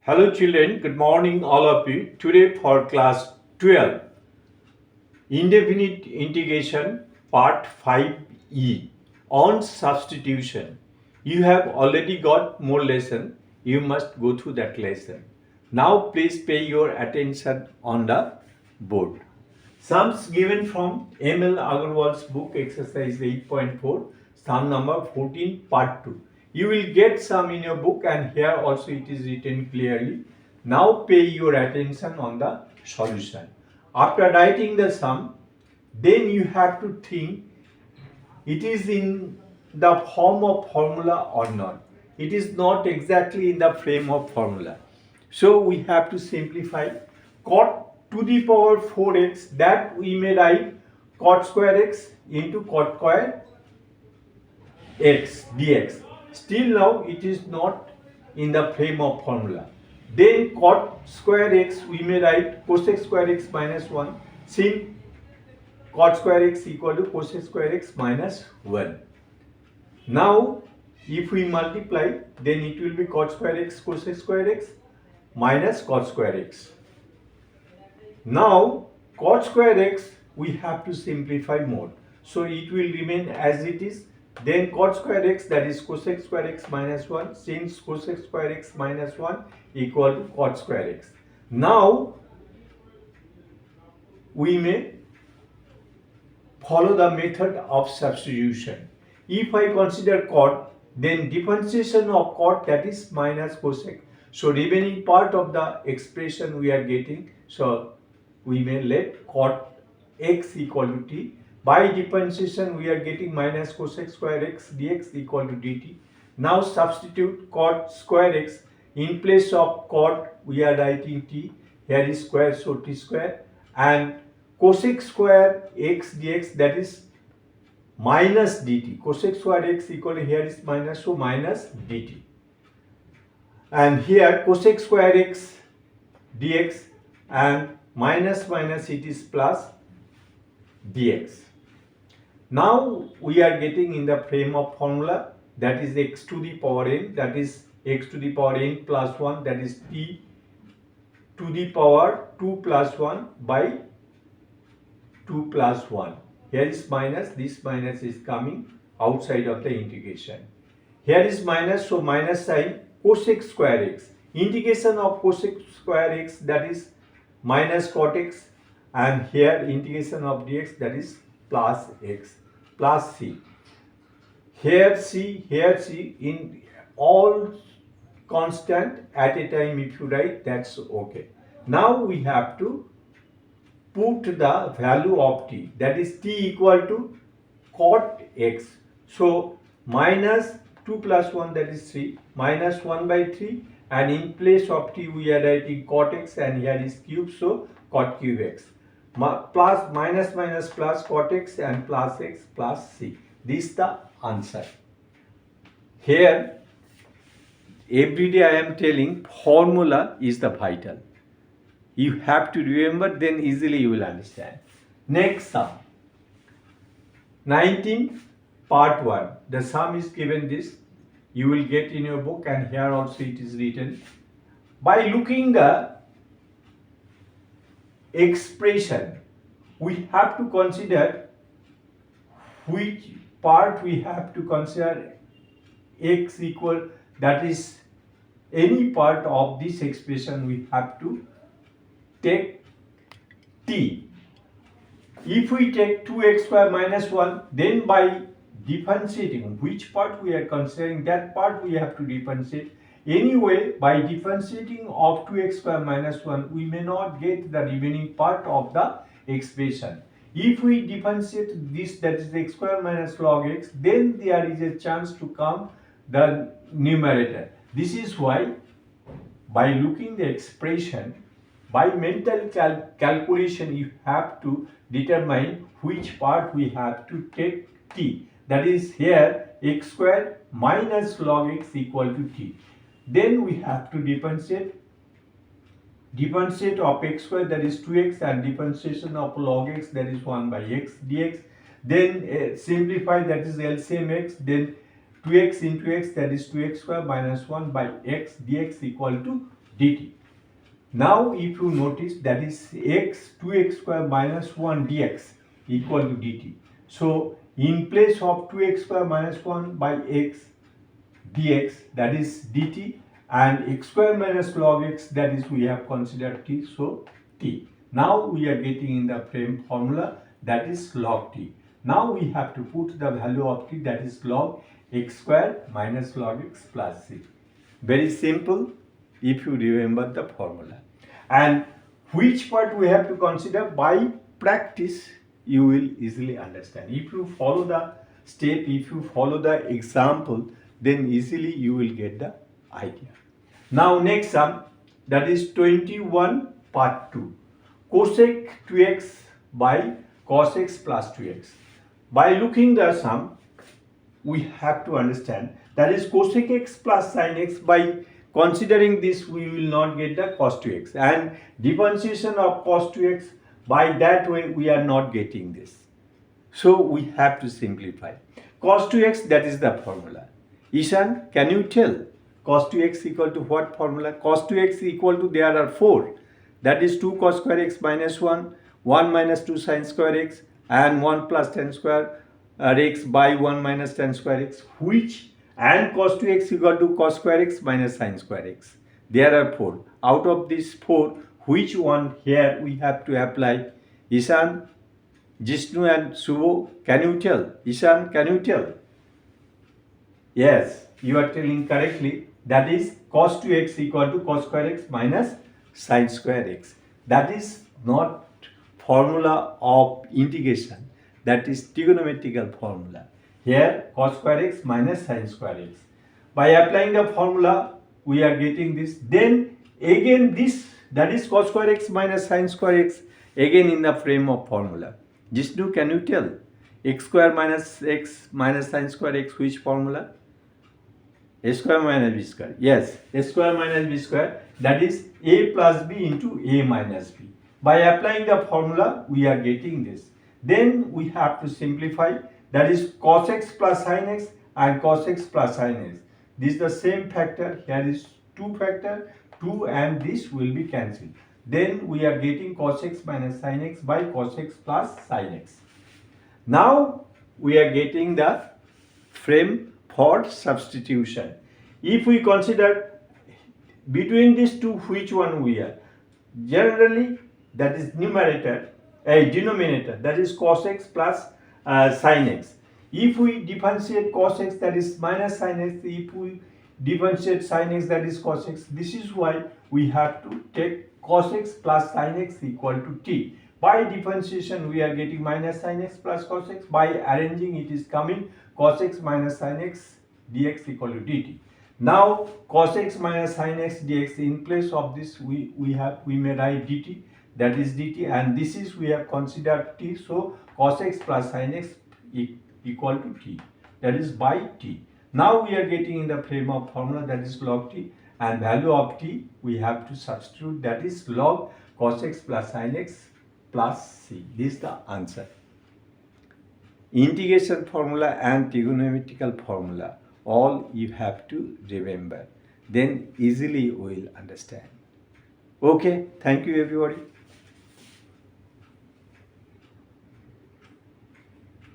Hello children, good morning all of you. Today for class 12, Indefinite Integration Part 5E on substitution. You have already got more lesson. You must go through that lesson. Now please pay your attention on the board. Sums given from M.L. Agarwal's book exercise 8.4, sum number 14 part 2. You will get some in your book and here also it is written clearly. Now pay your attention on the solution. After writing the sum, then you have to think it is in the form of formula or not. It is not exactly in the frame of formula. So we have to simplify cot to the power 4x, that we may write cot square x into cot square x dx. Still now it is not in the frame of formula. Then cot square x we may write cosec square x minus 1, since cot square x equal to cosec square x minus 1. Now if we multiply, then it will be cot square x cosec square x minus cot square x. Now cot square x we have to simplify more, so it will remain as it is. Then cot square x, that is cosec square x minus 1, since cosec square x minus 1 equal to cot square x. Now we may follow the method of substitution. If I consider cot, then differentiation of cot, that is minus cosec. So remaining part of the expression we are getting, so we may let cot x equal to t. By differentiation we are getting minus cosec square x dx equal to dt. Now substitute cot square x. In place of cot we are writing t. Here is square, so t square, and cosec square x dx, that is minus dt. Cosec square x equal to, here is minus, so minus dt. And here cosec square x dx, and minus minus it is plus dx. Now we are getting in the frame of formula, that is x to the power n, that is x to the power n plus 1, that is t to the power 2 plus 1 by 2 plus 1. Here is minus, this minus is coming outside of the integration. Here is minus, so minus sign cosec square x. Integration of cosec square x, that is minus cot x, and here integration of dx, that is plus x plus c. Here c, in all constant at a time if you write, that's okay. Now we have to put the value of t, that is t equal to cot x. So minus 2 plus 1, that is 3, minus 1 by 3, and in place of t we are writing cot x, and here is cube, so cot cube x. Plus minus minus plus cot x and plus x plus c. This is the answer. Here every day I am telling formula is the vital. You have to remember, then easily you will understand. Next sum. 19 part 1. The sum is given this. You will get in your book, and here also it is written. By looking the expression, we have to consider which part we have to consider x equal, that is any part of this expression we have to take t. If we take 2x square minus 1, then by differentiating which part we are considering, that part we have to differentiate. Anyway, by differentiating of 2x square minus 1, we may not get the remaining part of the expression. If we differentiate this, that is x square minus log x, then there is a chance to come the numerator. This is why by looking the expression, by mental calculation, you have to determine which part we have to take t. That is here x square minus log x equal to t. Then we have to differentiate of x square, that is 2x, and differentiation of log x, that is 1 by x dx. Then simplify, that is LCM x, then 2x into x, that is 2x square minus 1 by x dx equal to dt. Now if you notice, that is x 2x square minus 1 dx equal to dt. So in place of 2x square minus 1 by x dx, that is dt, and x square minus log x, that is we have considered t, so t. Now we are getting in the frame formula, that is log t. Now we have to put the value of t, that is log x square minus log x plus c. Very simple if you remember the formula. And which part we have to consider, by practice you will easily understand. If you follow the step, if you follow the example, then easily you will get the idea. Now next sum, that is 21 part 2. Cosec 2x by cos x plus 2x. By looking the sum, we have to understand, that is cosec x plus sin x. By considering this, we will not get the cos 2x, and differentiation of cos 2x, by that way we are not getting this. So we have to simplify. Cos 2x, that is the formula. Ishan, can you tell cos 2x equal to what formula? Cos 2x equal to, there are 4. That is 2 cos square x minus 1, 1 minus 2 sin square x, and 1 plus tan square x by 1 minus tan square x, which, and cos 2x equal to cos square x minus sin square x. There are 4. Out of these 4, which one here we have to apply? Ishan, Jishnu and Subho, can you tell? Ishan, can you tell? Yes, you are telling correctly. That is cos 2x equal to cos square x minus sin square x. That is not formula of integration. That is trigonometrical formula. Here cos square x minus sin square x. By applying the formula, we are getting this. Then again this, that is cos square x minus sin square x, again in the frame of formula. Jishnu, can you tell? X square minus x minus sin square x, which formula? A square minus b square. Yes, a square minus b square, that is a plus b into a minus b. By applying the formula, we are getting this. Then we have to simplify, that is cos x plus sin x and cos x plus sin x. This is the same factor, here is 2 factor, 2 and this will be cancelled. Then we are getting cos x minus sin x by cos x plus sin x. Now we are getting the frame for substitution. If we consider between these two, which one we are? Generally, that is numerator, denominator, that is cos x plus sin x. If we differentiate cos x, that is minus sin x. If we differentiate sin x, that is cos x. This is why we have to take cos x plus sin x equal to t. By differentiation, we are getting minus sin x plus cos x. By arranging, it is coming cos x minus sin x dx equal to dt. Now cos x minus sin x dx, in place of this we may write dt, that is dt, and this is we have considered t, so cos x plus sin x equal to t, that is by t. Now we are getting in the frame of formula, that is log t, and value of t we have to substitute, that is log cos x plus sin x plus c. This is the answer. Integration formula and trigonometrical formula, all you have to remember, then easily you will understand. Okay, thank you everybody.